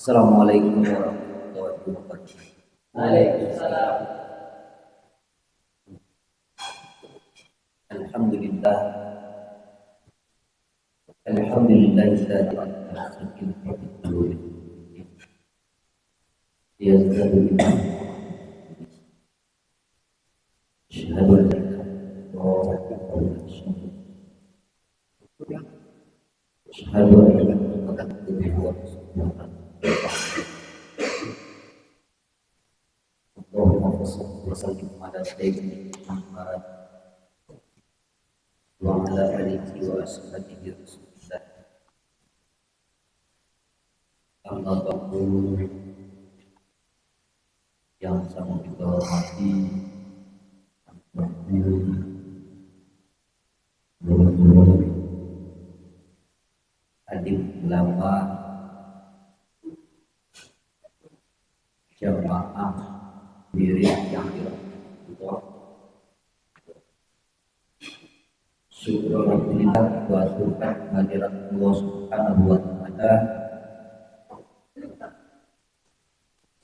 Assalamualaikum warahmatullahi wabarakatuh. Waalaikumsalam. Alhamdulillah. Alhamdulillahilladzi anzala sakinatahu fi qulubil yazdadu iman. Asyhadu an la ilaha illallah wa asyhadu anna Muhammadan abduhu wa rasuluh. Allahumma shalli wa sallim ala sayyidina Muhammad wa ala alihi wa ashabihi rasulillah. Amma ba'du, yang sangat kita hormati guru-guru, adik ulama, jamaah diri yang dirahmati Allah. Syukur alhamdulillah bersyukur kehadirat Allah Subhanahu wa taala.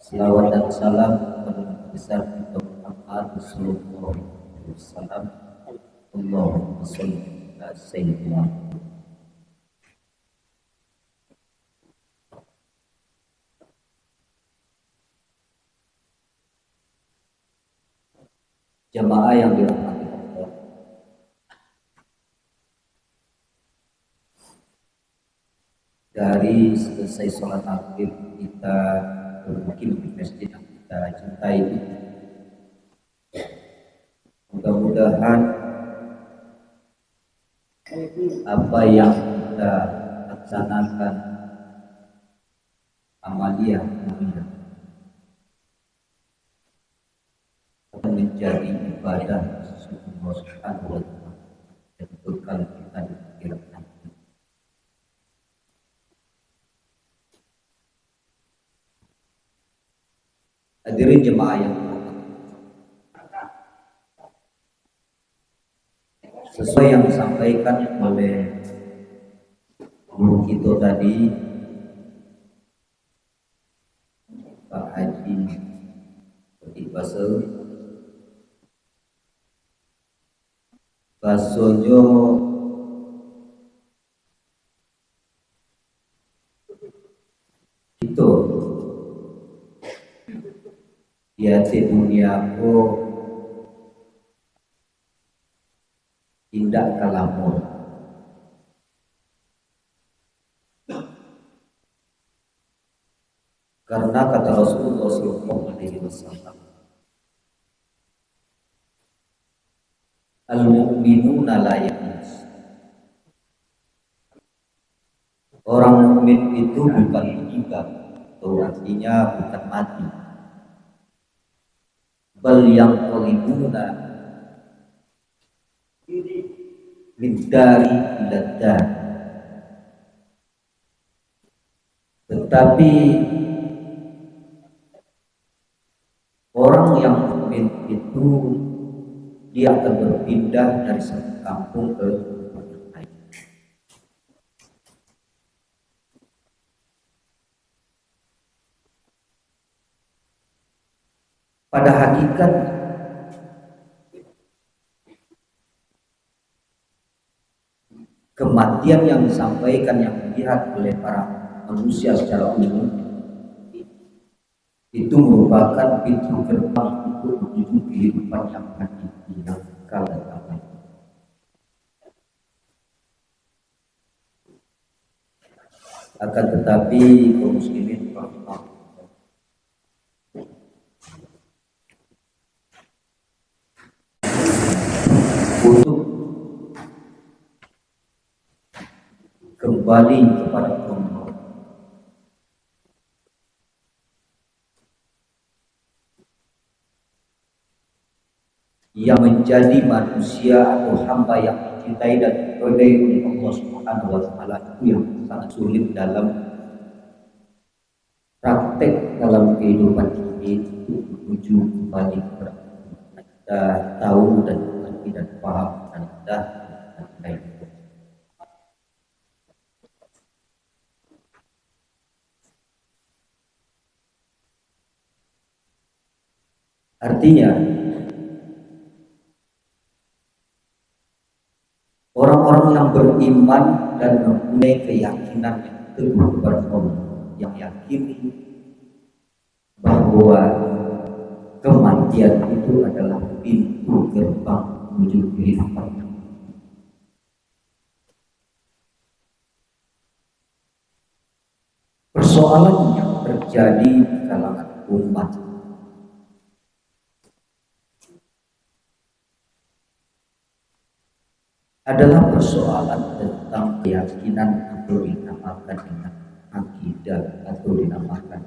Selawat dan salam kepada Nabi besar kita Muhammad sallallahu alaihi wasallam. Allahumma shalli ala sayyidina jamaah yang dirahmati Allah. Dari selesai sholat maghrib kita bermukim di masjid yang kita cintai ini. Mudah-mudahan apa yang kita laksanakan amaliyah mulia akan menjadi ibadah Allah Subhanahu wa taala dan bekal kita di akhirat nanti. Hadirin jemaah yang sesuai yang disampaikan oleh guru kita tadi, Pak Haji Petik Basojo itu ya di dunia ko indah kalamun. Karena kata Rasulullah sallallahu alaihi wasallam, al-mu'minuna la yamus. Orang mukmin itu bukan meninggal, atau artinya bukan mati. Bal yang qalibuna min dari ila dar. Tetapi orang yang mukmin itu dia akan berpindah dari satu kampung ke tempat lain. Pada hakikat kematian yang disampaikan yang dilihat oleh para manusia secara umum itu merupakan pintu gerbang untuk menuju kehidupan yang hakiki yang kekal dan abadi. Akan tetapi kaum muslimin untuk kembali kepada Allah, yang menjadi manusia atau hamba yang dicintai dan diridai oleh Allah Subhanahu wa taala itu yang sangat sulit dalam praktek dalam kehidupan ini untuk menuju kembali kepada kita tahu dan mengerti dan paham dan kita baik. Artinya orang-orang yang beriman dan mempunyai keyakinan yang teguh kepada Allah, yang yakini bahwa kematian itu adalah pintu gerbang menuju kehidupan. Persoalan yang terjadi di kalangan umat adalah persoalan tentang keyakinan atau dinamakan dengan akidah atau dinamakan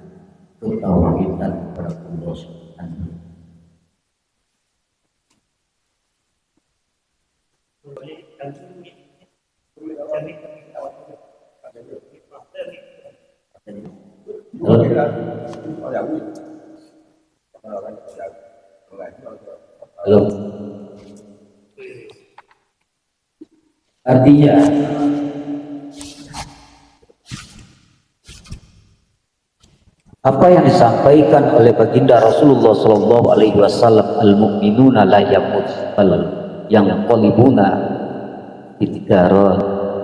ketauhidan kepada Allah Subhanahu. Halo. Artinya apa yang disampaikan oleh baginda Rasulullah Sallallahu Alaihi Wasallam, al-mu'minuna la yamut yang qalibuna bidara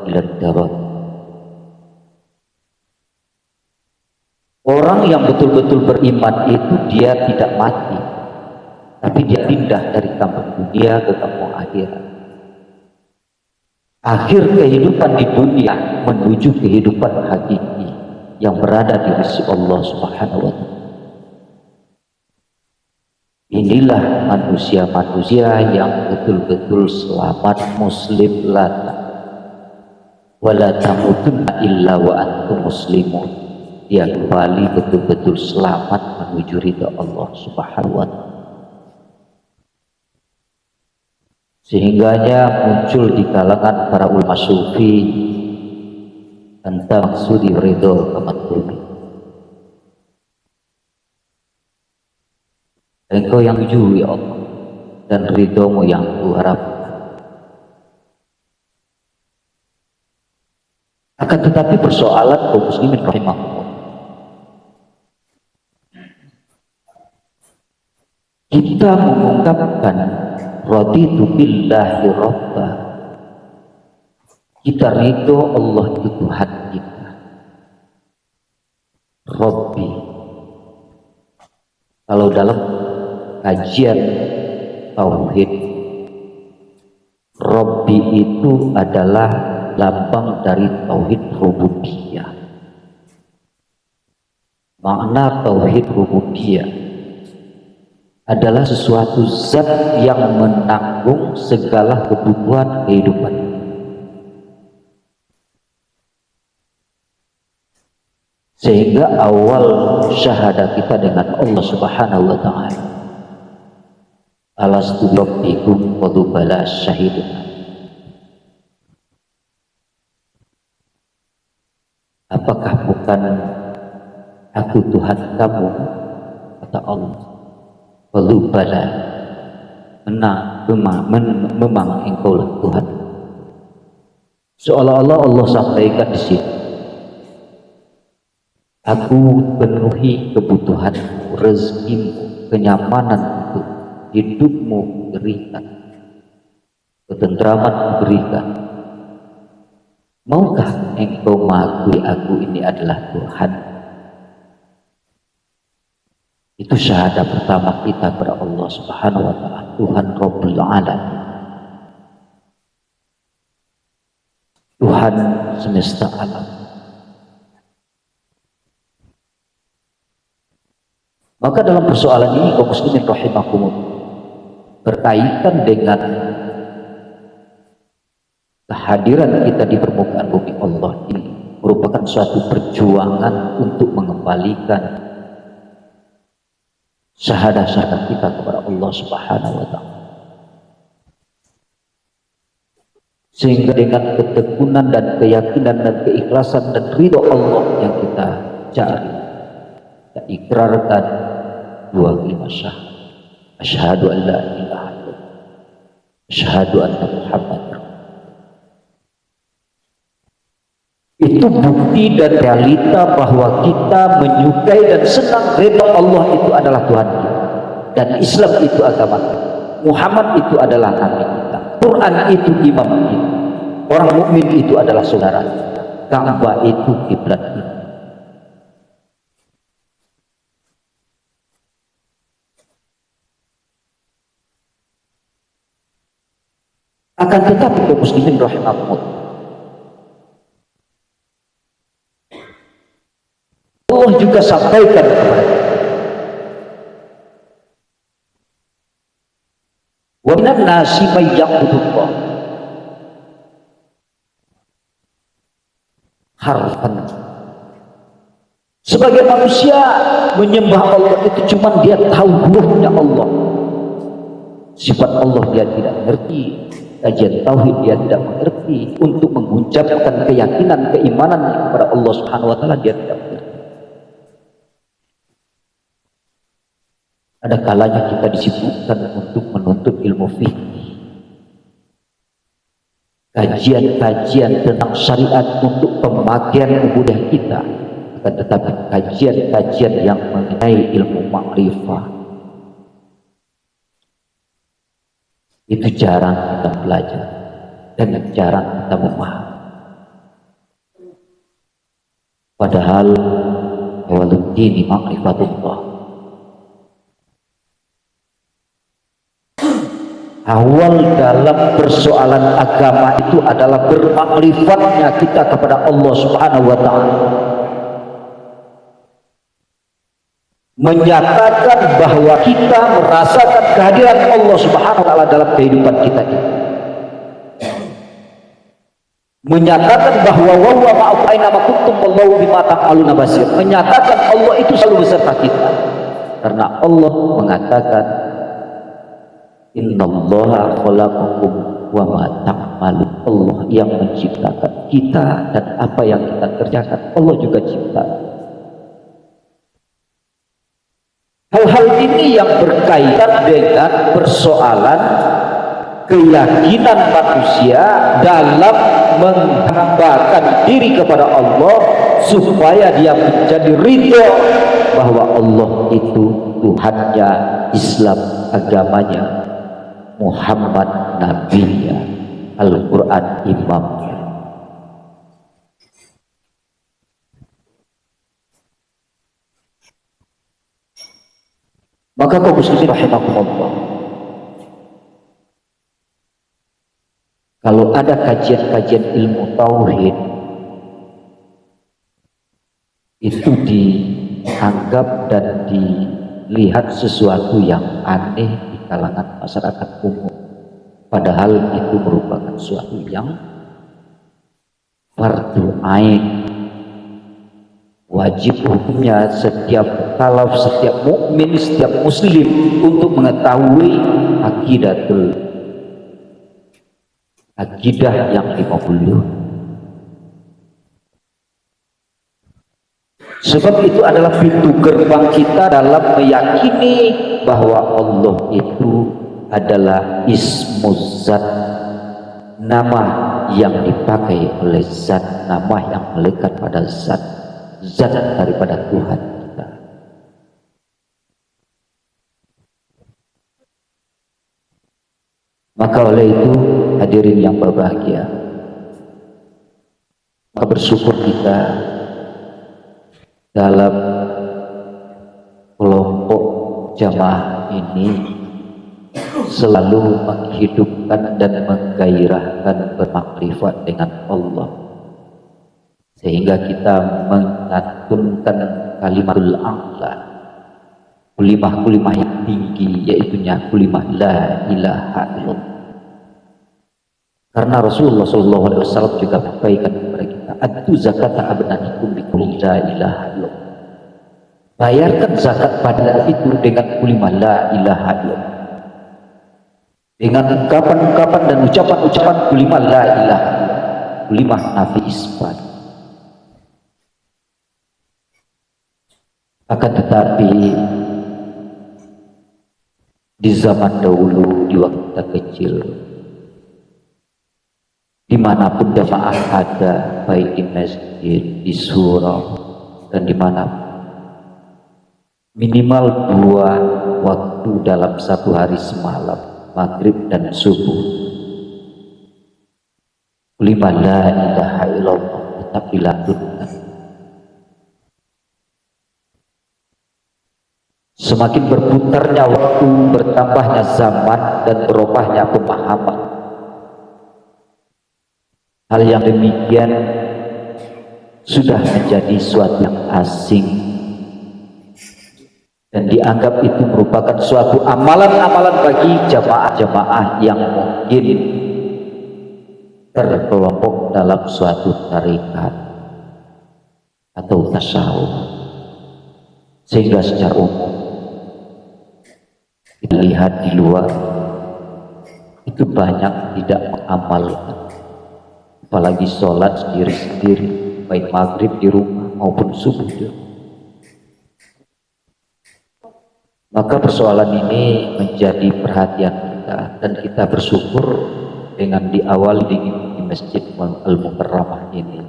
ila darat. Orang yang betul-betul beriman itu dia tidak mati, tapi dia pindah dari kampung dunia ke kampung akhirat. Akhir kehidupan di dunia menuju kehidupan hakiki yang berada di sisi Allah Subhanahu wa Ta'ala. Inilah manusia-manusia yang betul-betul selamat, muslim lata wala tamutunna illa wa antum muslimun. Dia kembali betul-betul selamat menuju ridha Allah Subhanahu wa Ta'ala. Sehingganya muncul di kalangan para ulama sufi tentang maksudi ridho kematlubi. Engkau yang tuju ya Allah, dan ridhomu yang kuharap. Akan tetapi persoalan kaum muslimin rahimahullah, kita mengungkapkan raditu billahi rabba, kita ridho Allah itu Tuhan kita, Rabbi. Kalau dalam kajian tauhid, Rabbi itu adalah lambang dari tauhid rububiyah. Makna tauhid rububiyah adalah sesuatu zat yang menanggung segala kebutuhan kehidupan. Sehingga awal syahadat kita dengan Allah Subhanahu wa Ta'ala, alastu rabbikum qad bala syahidun. Apakah bukan aku Tuhan kamu? Kata Allah. Walubala, memang engkaulah Tuhan. Seolah-olah Allah sampaikan di sini, aku penuhi kebutuhanmu, rezekimu, kenyamananmu, hidupmu berikan, ketentraman berikan. Maukah engkau mengakui aku ini adalah Tuhan? Itu syahadat pertama kita kepada Allah Subhanahu wa Ta'ala, Tuhan Rabbul Alamin, Tuhan semesta alam. Maka dalam persoalan ini kaum muslimin rahimakumullah, berkaitan dengan kehadiran kita di permukaan bumi Allah ini merupakan suatu perjuangan untuk mengembalikan syahadat kita kepada Allah Subhanahu wa Ta'ala. Sehingga dengan ketekunan dan keyakinan dan keikhlasan dan ridho Allah yang kita cari, kita ikrarkan dua kalimat syahadat, asyhadu an la ilaha illallah, asyhadu anna Muhammad. Itu bukti dan realita bahwa kita menyukai dan senang ridha Allah itu adalah Tuhan kita. dan Islam itu agama kita. Muhammad itu adalah nabi kita. Quran itu imam kita. Orang mukmin itu adalah saudara kita. Ka'bah itu kiblat kita. Akan tetapi kaum muslimin rahimahumullah, Allah juga sampaikan kepada kita, wa minan nasi may ya'budullah harfan. Sebagai manusia menyembah Allah itu cuma dia tahu hurufnya Allah, sifat Allah dia tidak mengerti, kajian tauhid dia tidak mengerti, untuk mengucapkan keyakinan keimanan kepada Allah Subhanahu wa taala dia tidak mengerti. Ada kalanya kita disibukkan untuk menuntut ilmu fikih, kajian-kajian tentang syariat untuk pemakaian ibadah kita, akan tetapi kajian-kajian yang mengenai ilmu ma'rifah itu jarang kita belajar dan jarang kita memahami. Padahal awwaluddin ma'rifatullah, awal dalam persoalan agama itu adalah bermakrifatnya kita kepada Allah Subhanahu wa taala, menyatakan bahwa kita merasakan kehadiran Allah Subhanahu wa taala dalam kehidupan kita ini, menyatakan bahwa wa huwa ma'akum aina ma kuntum wallahu bima ta'maluna basir, menyatakan Allah itu selalu beserta kita, karena Allah mengatakan innallaha khalaqakum wa ma ta'malun. Allah yang menciptakan kita dan apa yang kita kerjakan Allah juga cipta. Hal-hal ini yang berkaitan dengan persoalan keyakinan manusia dalam menghambakan diri kepada Allah supaya dia menjadi ridho bahwa Allah itu Tuhannya, Islam agamanya, Muhammad nabinya, Al-Quran imamnya. Maka kaum muslimin rahimakumullah, kalau ada kajian-kajian ilmu tauhid itu dianggap dan dilihat sesuatu yang aneh di kalangan masyarakat umum, padahal itu merupakan sesuatu yang fardu ain, wajib hukumnya setiap mukallaf, setiap mukmin, setiap muslim untuk mengetahui akidah yang 50. Sebab itu adalah pintu gerbang kita dalam meyakini bahwa Allah itu adalah ismuz zat, nama yang dipakai oleh zat, nama yang melekat pada zat daripada Tuhan kita. Maka oleh itu hadirin yang berbahagia, maka bersyukur kita dalam kelompok jamaah ini selalu menghidupkan dan menggairahkan bermakrifat dengan Allah, sehingga kita mengatunkan kalimatul a'la, kulimah-kulimah yang tinggi, yaitu kulimah la ilaha illallah. Karena Rasulullah SAW juga menyampaikan kepada kita, addu zakata abnaikum bi kulli la ilaha illallah. Bayarkan zakat pada itu dengan kulimah la ilaha illallah, dengan ungkapan-ungkapan dan ucapan-ucapan kulimah la ilaha illallah, kulimah nafi isbat. Akan tetapi di zaman dahulu, di waktu kita kecil, dimanapun jamaah ada, baik di masjid, di surau, dan dimana minimal 2 waktu dalam satu hari semalam, maghrib dan subuh. 5 la ilaha illallah tetap dilantunkan. Semakin berputarnya waktu, bertambahnya zaman, dan berubahnya pemahaman. Hal yang demikian sudah menjadi suatu yang asing dan dianggap itu merupakan suatu amalan-amalan bagi jamaah-jamaah yang mungkin terkelompok dalam suatu tarekat atau tasawuf, sehingga secara umum kita lihat di luar itu banyak tidak mengamalkan, apalagi sholat sendiri-sendiri, baik maghrib di rumah maupun subuh di rumah. Maka persoalan ini menjadi perhatian kita, dan kita bersyukur dengan diawali di Masjid Al-Mukarramah ini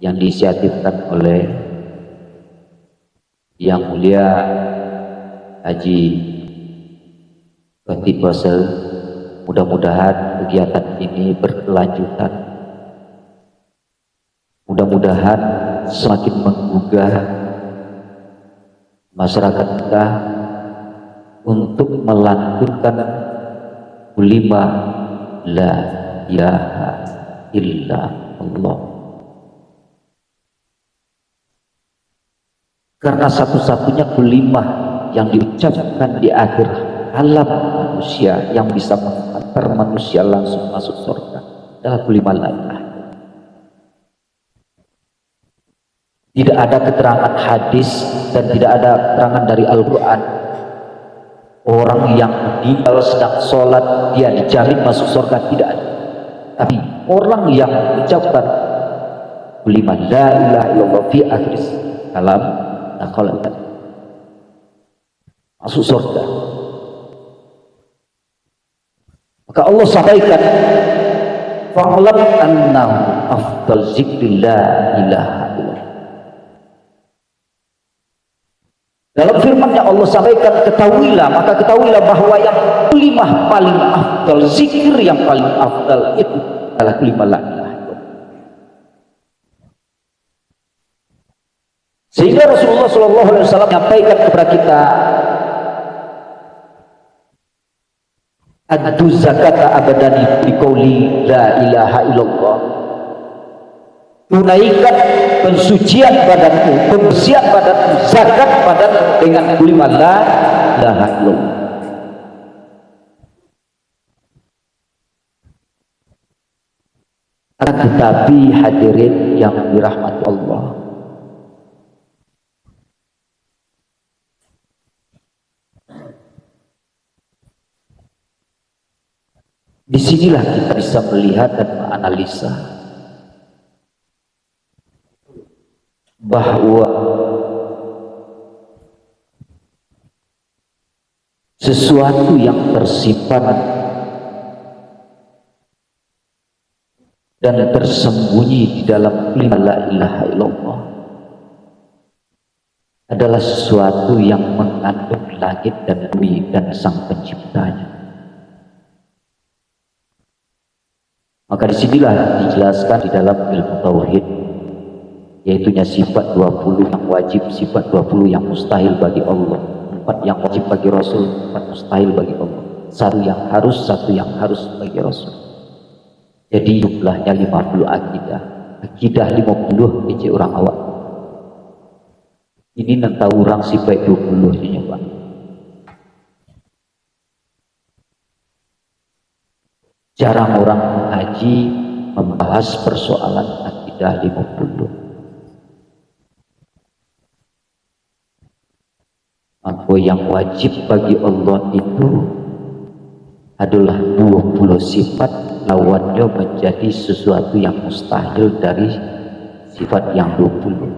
yang diinisiatifkan oleh Yang Mulia Haji Khatib Basel. Mudah-mudahan kegiatan ini berkelanjutan, mudah-mudahan semakin menggugah masyarakat kita untuk melantunkan kalimah la ilaha illallah, karena satu-satunya kalimah yang diucapkan di akhir alam manusia yang bisa mengantar manusia langsung masuk surga adalah kalimah la ilaha. Tidak ada keterangan hadis dan tidak ada keterangan dari Al-Quran orang yang meninggal sedang sholat dia dijamin masuk surga, tidak ada. Tapi orang yang mengucapkan kalimah la ilaha illallah fi akhir kalam masuk surga. Maka Allah sampaikan fa'lam annahu afdal zikri la ilaha illallah. Dalam firman-Nya Allah sampaikan, ketahuilah, maka ketahuilah bahwa yang kalimah paling afdal, zikir yang paling afdal itu adalah kalimah la ilaha illallah. Sehingga Rasulullah SAW menyampaikan kepada kita, addu zakata abadani biqauli la ilaha illallah. Tunaikan pensucian badanmu, pembersihan badanmu, zakat badanmu dengan kalimah la ilaha illallah. Tetapi hadirin yang dirahmati Allah, disinilah kita bisa melihat dan menganalisa bahwa sesuatu yang tersimpan dan tersembunyi di dalam kalimah la ilaha illallah adalah sesuatu yang mengandung langit dan bumi dan sang penciptanya. Maka disinilah dijelaskan di dalam ilmu tauhid, yaitunya sifat 20 yang wajib, sifat 20 yang mustahil bagi Allah, 4 yang wajib bagi Rasul, 4 mustahil bagi Allah, 1 yang harus, 1 yang harus bagi Rasul. Jadi jumlahnya 50 akidah, akidah 50 ece orang awak. Ini nanti orang sifat 20 ini Pak. Jarang orang mengaji membahas persoalan akidah 50. Maka yang wajib bagi Allah itu adalah 20 sifat, lawannya menjadi sesuatu yang mustahil dari sifat yang 20.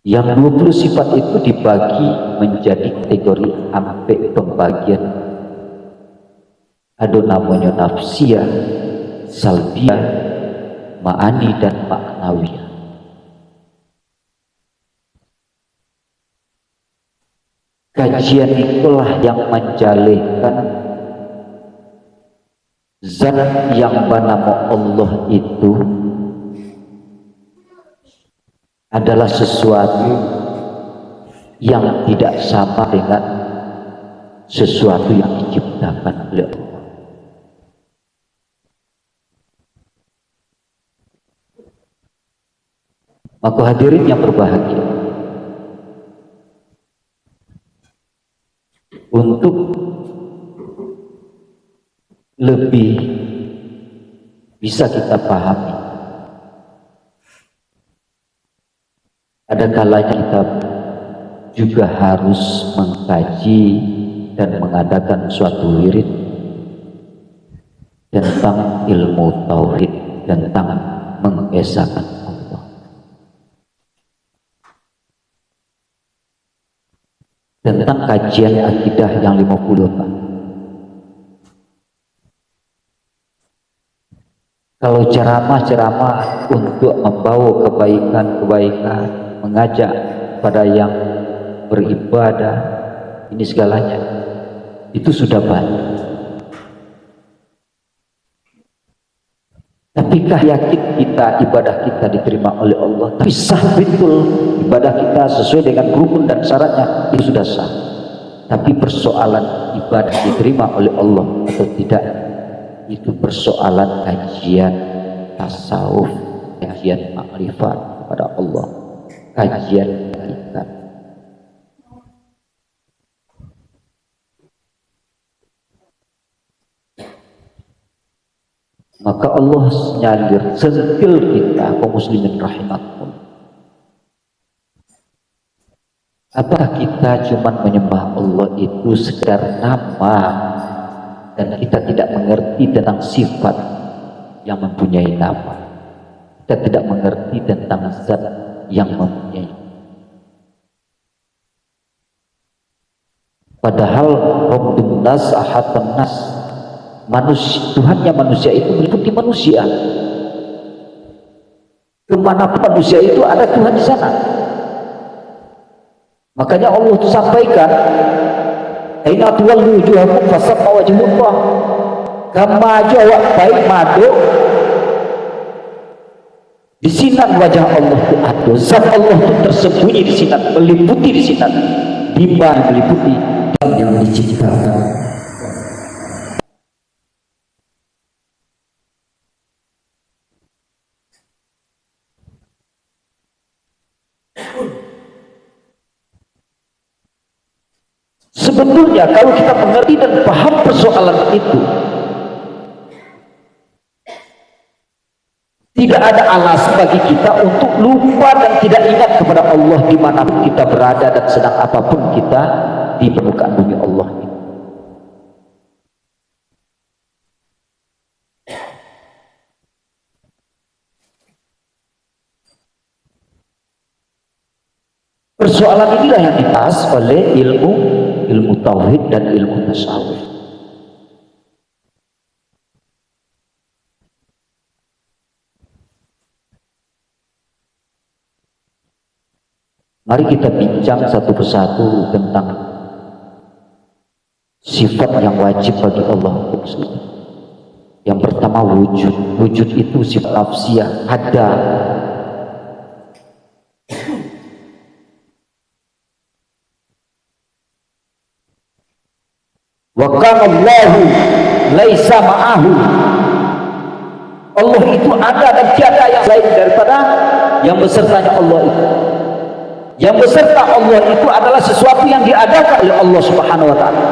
Yang 20 sifat itu dibagi menjadi kategori sampai pembagian. Ada namanya nafsiyah, salbiyah, ma'ani dan maknawiyah. Kajian itulah yang menjalihkan zat yang bernama Allah itu adalah sesuatu yang tidak sama dengan sesuatu yang diciptakan oleh Allah. Maka hadirin yang berbahagia, untuk lebih bisa kita pahami, ada kalanya kita juga harus mengkaji dan mengadakan suatu wirid tentang ilmu tauhid, tentang mengesahkan Allah, tentang kajian akidah yang 50. Kalau ceramah-ceramah untuk membawa kebaikan-kebaikan, mengajak pada yang beribadah, ini segalanya, itu sudah banyak. Tapikah yakin kita ibadah kita diterima oleh Allah? Tapi sah betul ibadah kita sesuai dengan rukun dan syaratnya, itu sudah sah. Tapi persoalan ibadah diterima oleh Allah atau tidak, itu persoalan kajian tasawuf, kajian makrifat kepada Allah, kajian hakikat. Maka Allah nyalir sentil kita kaum muslimin rahimakumullah. Apakah kita cuma menyembah Allah itu sekedar nama dan kita tidak mengerti tentang sifat yang mempunyai nama, kita tidak mengerti tentang zat yang mempunyai. Padahal Rabbun Nas Ahadun Nas, Tuhannya manusia itu meliputi manusia. Kemanapun manusia itu ada Tuhan di sana. Makanya Allah itu sampaikan, aina tuwallu wujuhakum fasamma wajhullah, kama jawab baik madu di sinar wajah Allah itu ada, zat Allah itu tersembunyi di sinar, meliputi di sinar, bima meliputi yang diciptakan. Sebetulnya kalau kita mengerti dan paham persoalan itu, tidak ada alasan bagi kita untuk lupa dan tidak ingat kepada Allah dimanapun kita berada dan sedang apapun kita di permukaan bumi Allah ini. Persoalan inilah yang dibahas oleh ilmu tauhid dan ilmu tasawuf. Mari kita bincang satu persatu tentang sifat yang wajib bagi Allah. Yang pertama wujud. Wujud itu sifat lafziah, ada. Wa kana Allahu laisa ma'ahu. Allah itu ada dan tiada yang lain daripada yang besertanya Allah itu. Yang beserta Allah itu adalah sesuatu yang diadakan oleh Allah Subhanahu wa taala.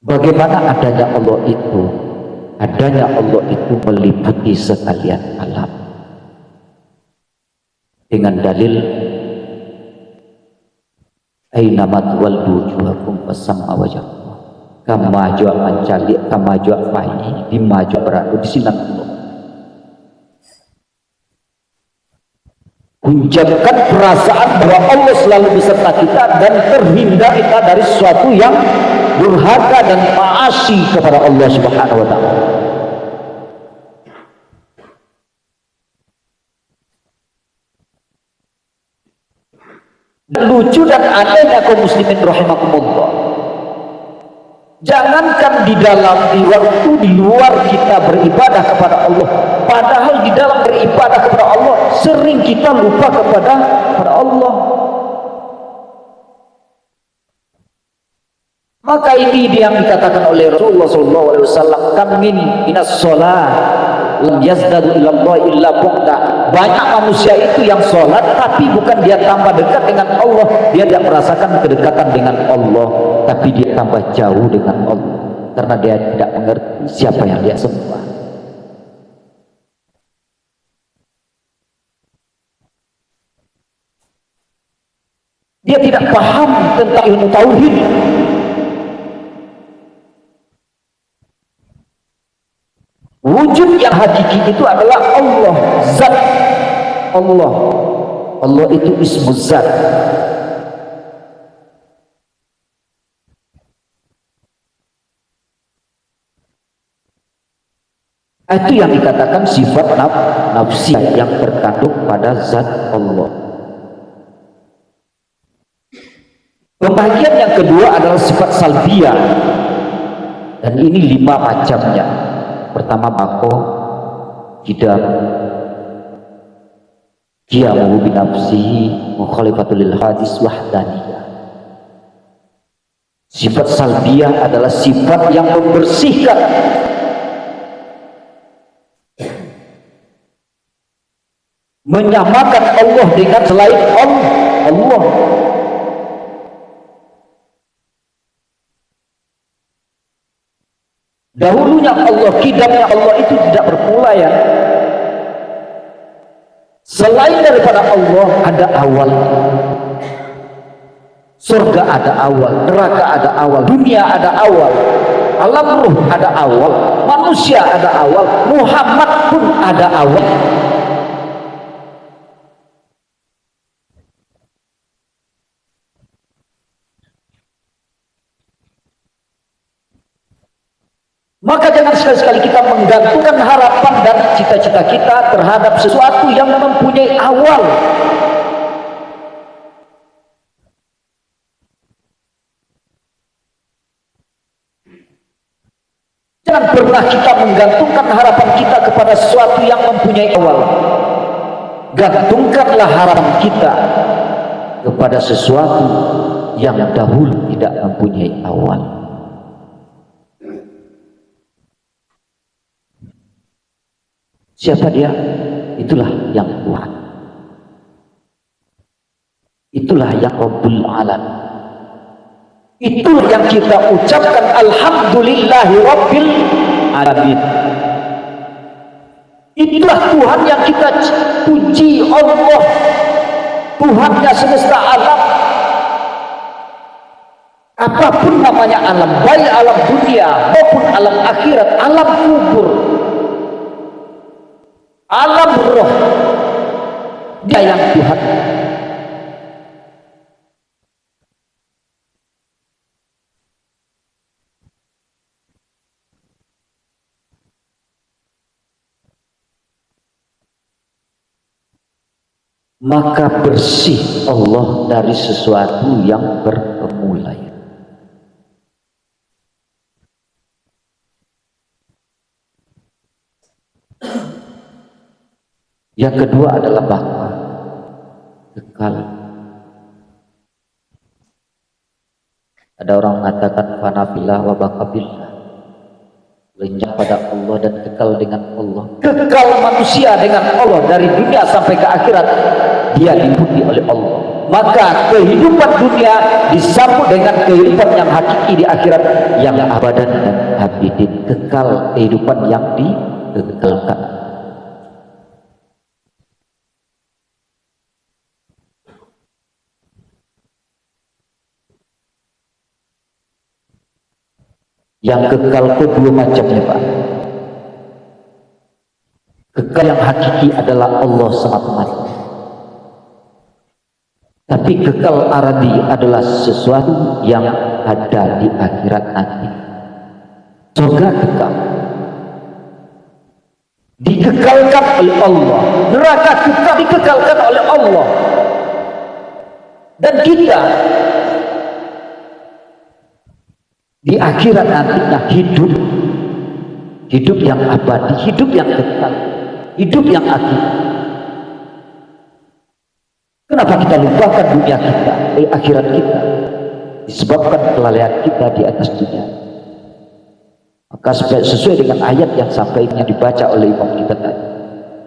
Bagaimana adanya Allah itu? Adanya Allah itu meliputi sekalian alam. Dengan dalil aina matwal wujuhakum fasamma wajhakum kama jua mancali kama jua pai di maju berada di sini. Ucapkan perasaan bahwa Allah selalu beserta kita dan terhindar kita dari sesuatu yang durhaka dan maasi kepada Allah Subhanahu wa taala. Lucu dan anehnya kaum muslimin rahimakumullah, jangankan di waktu di luar kita beribadah kepada Allah, padahal di dalam beribadah kepada Allah sering kita lupa kepada Allah. Maka ini yang dikatakan oleh Rasulullah SAW, kam minas sholat lam yazdadu ilallah illa bu'da. Banyak manusia itu yang sholat tapi bukan dia tambah dekat dengan Allah, dia tidak merasakan kedekatan dengan Allah, tapi dia tambah jauh dengan Allah karena dia tidak mengerti siapa yang dia sembah. Dia tidak paham tentang ilmu tauhid. Wujud yang hakiki itu adalah Allah, zat Allah. Allah itu ismu zat. Itu yang dikatakan sifat nafsiyah yang terkandung pada zat Allah. Pembagian yang kedua adalah sifat salbiyah, dan ini 5 macamnya. Pertama, bako, kidam, qiyamuhu binafsihi, mukhalifatul lil hadis, wahdaniyah. Sifat salbiyah adalah sifat yang membersihkan, menyamakan Allah dengan selain Allah. Dahulunya Allah, kidamnya Allah itu tidak bermula ya. Selain daripada Allah ada awal. Surga ada awal, neraka ada awal, dunia ada awal, alam ruh ada awal, manusia ada awal, Muhammad pun ada awal. Maka jangan sekali-sekali kita menggantungkan harapan dan cita-cita kita terhadap sesuatu yang mempunyai awal. Jangan pernah kita menggantungkan harapan kita kepada sesuatu yang mempunyai awal. Gantungkanlah harapan kita kepada sesuatu yang dahulu tidak mempunyai awal. Siapa dia? Itulah yang Tuhan. Itulah yang Rabbul Alam. Itulah yang kita ucapkan alhamdulillahi Rabbil Alamin. Itulah Tuhan yang kita puji, Allah, Tuhannya semesta alam. Apapun namanya alam, baik alam dunia maupun alam akhirat, alam kubur, alam roh, dia yang Tuhan. Maka bersih Allah dari sesuatu yang berpemulai. Yang kedua adalah baqa, kekal. Ada orang mengatakan fanafillah wa baqabillah, lenyap pada Allah dan kekal dengan Allah. Kekal manusia dengan Allah dari dunia sampai ke akhirat, dia diikuti oleh Allah. Maka kehidupan dunia disambut dengan kehidupan yang hakiki di akhirat, yang abadan dan abidin, kekal, kehidupan yang dikekalkan. Yang kekal itu dua macamnya, Pak. Kekal yang hakiki adalah Allah semata-mata. Tapi kekal aradi adalah sesuatu yang ada di akhirat nanti. Surga kekal, dikekalkan oleh Allah. Neraka kekal, dikekalkan oleh Allah. Dan kita di akhirat nantinya hidup yang abadi, hidup yang kekal, hidup yang akhirat. Kenapa kita lupakan dunia kita, akhirat kita? Disebabkan kelalaian kita di atas dunia. Maka sesuai dengan ayat yang sampainya dibaca oleh imam kita tadi,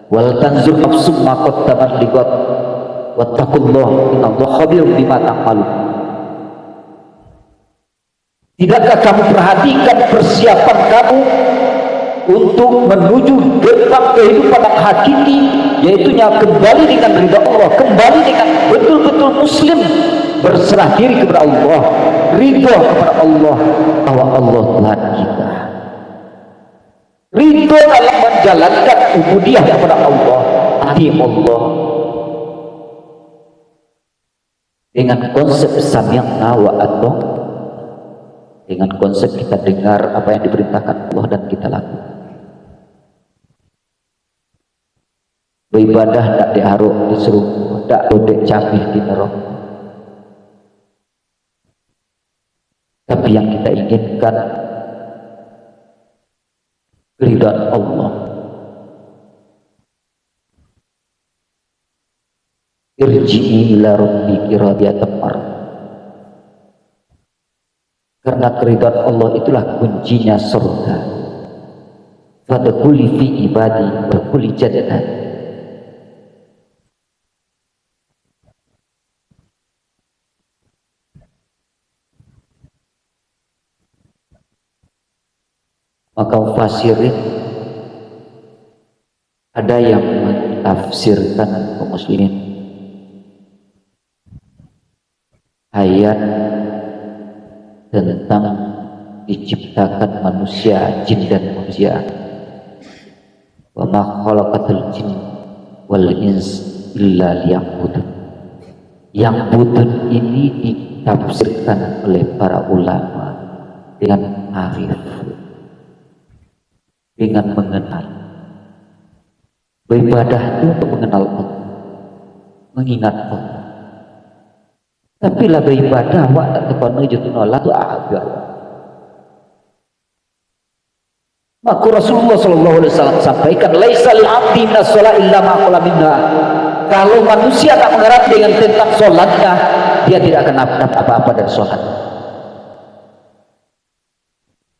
wal tanzur nafsum ma qaddamat liqad wattaqullaha innallaha khabirum bima ta'malun. Tidakkah kamu perhatikan persiapan kamu untuk menuju gerbang kehidupan yang hakiki, yaitunya kembali dengan ridha Allah, kembali dengan betul-betul muslim, berserah diri kepada Allah, ridha kepada Allah bahwa Allah Tuhan kita, ridha dalam menjalankan ubudiyah kepada Allah, hati Allah dengan konsep sami'na wa ata'na, dengan konsep kita dengar apa yang diperintahkan Allah dan kita lakukan. Beribadah tidak diharuk disuruh, tidak bodek capih di neraka. Tapi yang kita inginkan keridhaan Allah. Irji'i ila rabbiki radiyatan mardiyah. Karena keridhaan Allah itulah kuncinya surga. Fadkhuli fi ibadi wa khuli jannah. Maka fasirin, ada yang mentafsirkan kaum muslimin ayat tentang diciptakan manusia, jin dan manusia. Wa ma khalaqatul jin wal ins illa liya'budun. Yang budun ini ditafsirkan oleh para ulama dengan arif, dengan mengenal. Beribadah itu untuk mengenal Allah, mengingat Allah. Tapi lah beribadah wa tak terpenuhi nolak tu agak. Maka Rasulullah SAW sampaikan, laisal abdi minas sholat illa ma qala minha. Kalau manusia tak mengerti dengan tentang sholatnya, dia tidak akan dapat apa-apa dari sholat.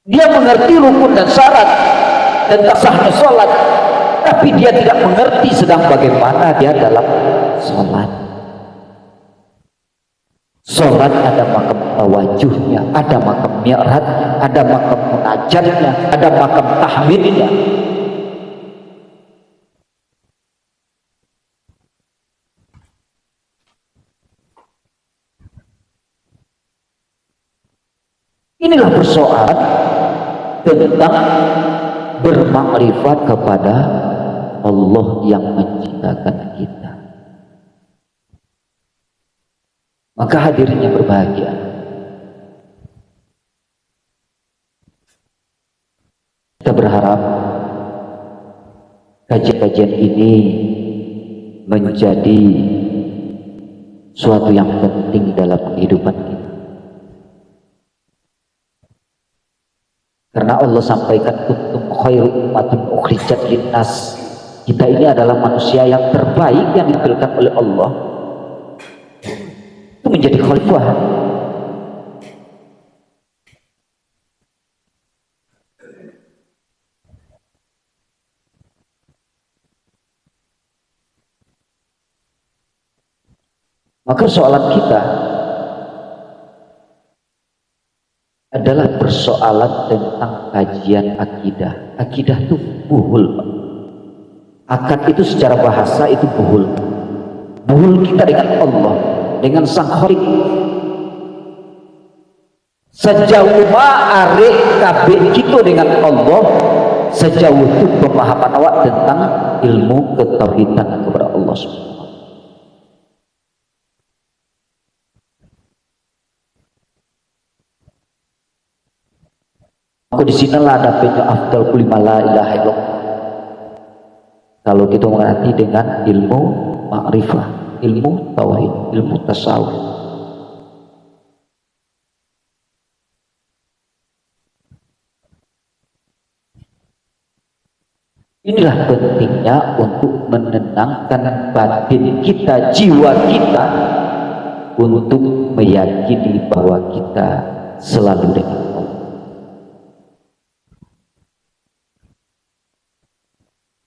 Dia mengerti rukun dan syarat tentang sahnya sholat, tapi dia tidak mengerti sedang bagaimana dia dalam sholat. Sholat ada makam tawajuhnya, ada makam mi'ratnya, ada makam munajatnya, ada makam tahmidnya. Inilah persoalan tentang bermakrifat kepada Allah yang menciptakan kita. Maka hadirnya berbahagia. Kita berharap kajian-kajian ini menjadi suatu yang penting dalam kehidupan kita. Karena Allah sampaikan kuntum khairu ummatin ukhrijat linnas. Kita ini adalah manusia yang terbaik yang diberikan oleh Allah. Itu menjadi khalifah. Maka soalan kita adalah persoalan tentang kajian akidah. Akidah itu buhul. Akad itu secara bahasa itu buhul. Buhul kita dengan Allah, dengan Sang Khalik. Sejauh arek kabeh kita dengan Allah, sejauh itu pemahaman awak tentang ilmu ketauhidan kepada Allah SWT. Maka di sinilah ada punya afdal kulli ma la ilaha illallah. Kalau kita mengerti dengan ilmu ma'rifah, ilmu tauhid, ilmu tasawuf. Inilah pentingnya untuk menenangkan batin kita, jiwa kita, untuk meyakini bahwa kita selalu dengan Allah.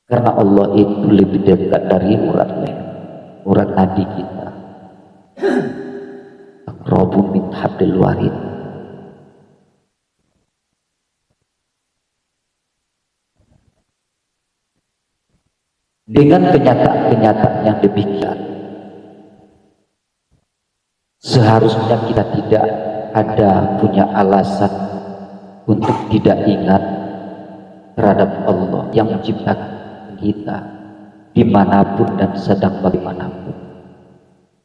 Karena Allah itu lebih dekat dari urat leher, urat nadi kita. Aqrabu min hablil warid. Dengan kenyataan-kenyataan yang demikian, seharusnya kita tidak ada punya alasan untuk tidak ingat terhadap Allah yang menciptakan kita dimanapun dan sedang bagaimanapun.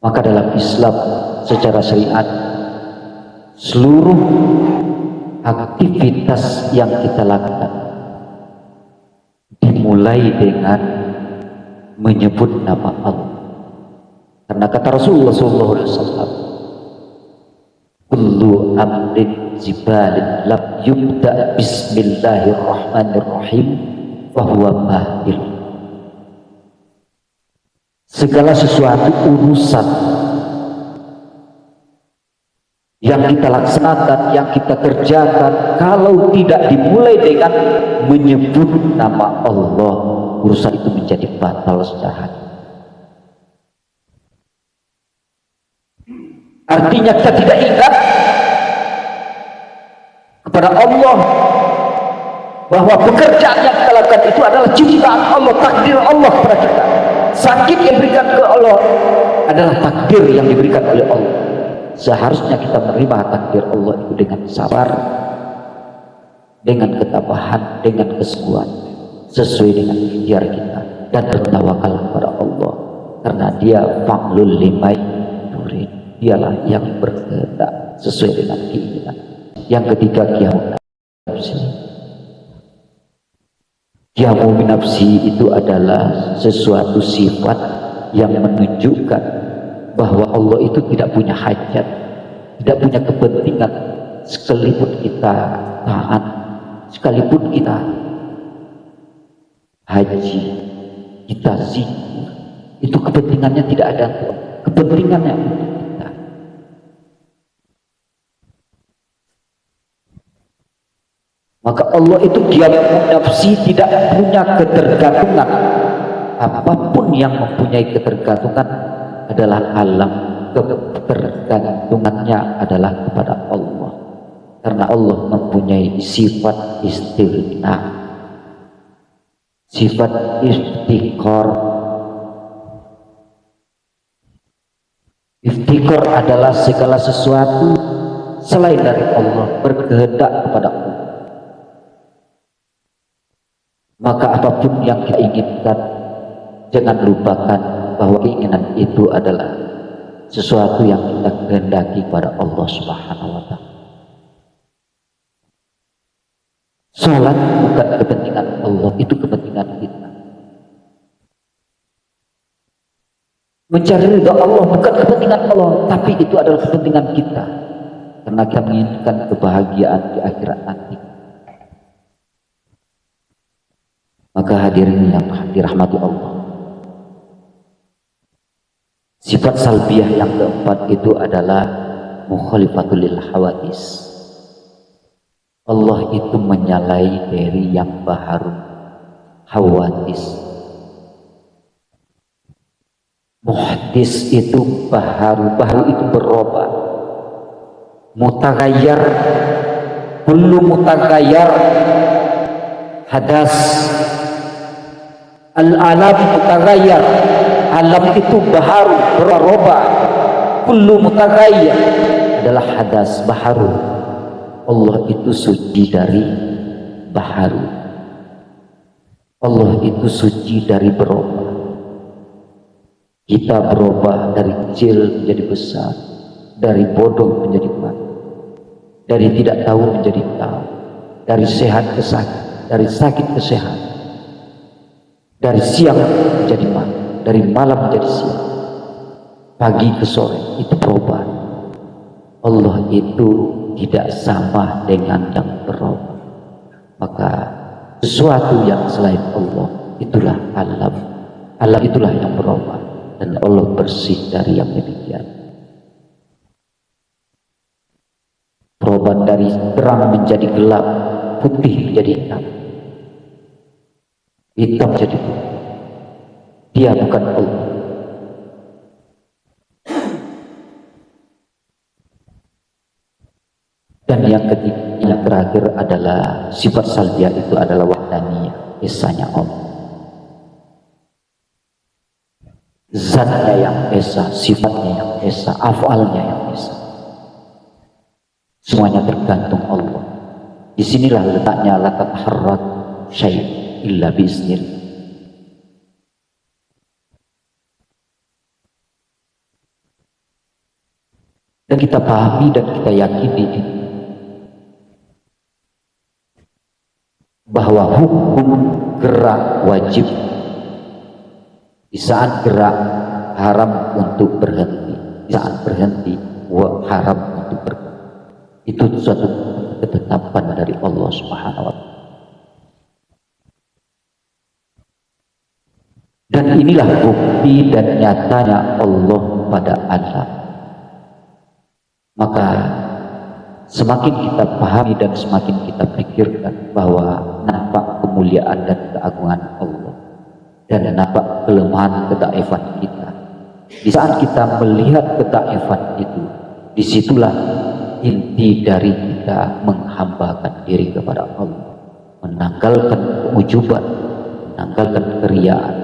Maka dalam Islam secara syariat, seluruh aktivitas yang kita lakukan dimulai dengan menyebut nama Allah. Karena kata Rasulullah SAW, kullu amrin zibalin lam yubda bismillahirrahmanirrahim fahuwa mahil. Segala sesuatu urusan yang kita laksanakan, yang kita kerjakan, kalau tidak dimulai dengan menyebut nama Allah, urusan itu menjadi batal secara hati. Artinya kita tidak ingat kepada Allah bahwa pekerjaan yang kita lakukan itu adalah ciptaan Allah, takdir Allah kepada kita. Sakit yang diberikan ke Allah adalah takdir yang diberikan oleh Allah. Seharusnya kita menerima takdir Allah itu dengan sabar, dengan ketabahan, dengan kesungguhan, sesuai dengan ikhtiar kita, dan bertawakal kepada Allah. Karena Dia fa'lul lima yurid, Dialah yang berkehendak sesuai dengan keinginan. Yang ketiga, qiyamun nafsi. Qiyamun nafsi itu adalah sesuatu sifat yang menunjukkan bahwa Allah itu tidak punya hajat, tidak punya kepentingan, sekalipun kita taat, sekalipun kita haji, kita zikir, itu kepentingannya tidak ada, kepentingannya untuk kita. Maka Allah itu qiyamun nafsi, tidak punya ketergantungan. Apapun yang mempunyai ketergantungan adalah alam, ketergantungannya adalah kepada Allah. Karena Allah mempunyai sifat istighna, sifat iftiqar. Iftiqar adalah segala sesuatu selain dari Allah berkehendak kepada Allah. Maka apapun yang kita inginkan, jangan lupakan bahwa keinginan itu adalah sesuatu yang kita kehendaki pada Allah Subhanahu wa Ta'ala. Salat bukan kepentingan Allah, itu kepentingan kita. Mencari ridha Allah bukan kepentingan Allah, tapi itu adalah kepentingan kita. Karena kita menginginkan kebahagiaan di akhirat nanti. Maka hadirin yang dirahmati Allah, sifat salbiyah yang keempat itu adalah mukhalifatul lil hawadis. Allah itu menyalahi dari yang baharu, hawadis. Muhdis itu baharu, baharu itu berubah. Mutaghayyar, kullu mutaghayyar hadas. Al-alam mutaghayyar, alam itu baharu, berubah. Kullu mutaghayyar adalah hadas, baharu. Allah itu suci dari baharu. Allah itu suci dari berubah. Kita berubah dari kecil menjadi besar, dari bodoh menjadi mati, dari tidak tahu menjadi tahu, dari sehat ke sakit, dari sakit ke sehat, dari siang menjadi malam, dari malam menjadi siang, pagi ke sore, itu perubahan. Allah itu tidak sama dengan yang berubah. Maka sesuatu yang selain Allah itulah alam. Alam itulah yang berubah, dan Allah bersih dari yang demikian. Perubahan dari terang menjadi gelap, putih menjadi hitam, hitam jadi putih. Dia bukan Allah. Dan yang ketiga, yang terakhir adalah sifat salbiyah, itu adalah wahdaniyah, esanya Allah. Zatnya yang esa, sifatnya yang esa, afalnya yang esa. Semuanya tergantung Allah. Disinilah letaknya la tatharrak syai' illa biiznillah. Dan kita pahami dan kita yakini bahwa hukum gerak wajib. Di saat gerak haram untuk berhenti, di saat berhenti haram untuk berhenti. Itu suatu ketetapan dari Allah Subhanahu wa Ta'ala. Dan inilah bukti dan nyatanya Allah pada alam. Maka semakin kita pahami dan semakin kita pikirkan bahwa nampak kemuliaan dan keagungan Allah, dan nampak kelemahan ketaifan kita. Di saat kita melihat ketaifan itu, disitulah inti dari kita menghambakan diri kepada Allah, menanggalkan keujuban, menanggalkan keriaan,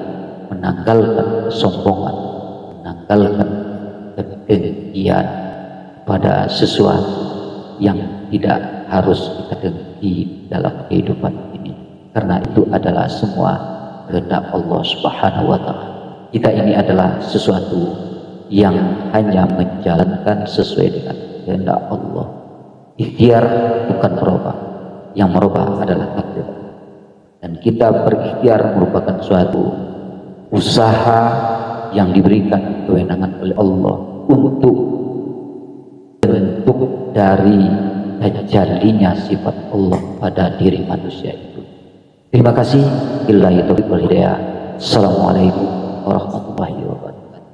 menanggalkan kesombongan, menanggalkan kedengkian pada sesuatu yang tidak harus kita dengki dalam kehidupan ini, karena itu adalah semua kehendak Allah Subhanahu wa Ta'ala. Kita ini adalah sesuatu yang hanya menjalankan sesuai dengan kehendak Allah. Ikhtiar bukan merubah, yang merubah adalah takdir. Dan kita berikhtiar merupakan suatu usaha yang diberikan kewenangan oleh Allah untuk bentuk dari tajalinya sifat Allah pada diri manusia itu. Terima kasih. Billahi taufiq wal hidayah. Assalamualaikum warahmatullahi wabarakatuh.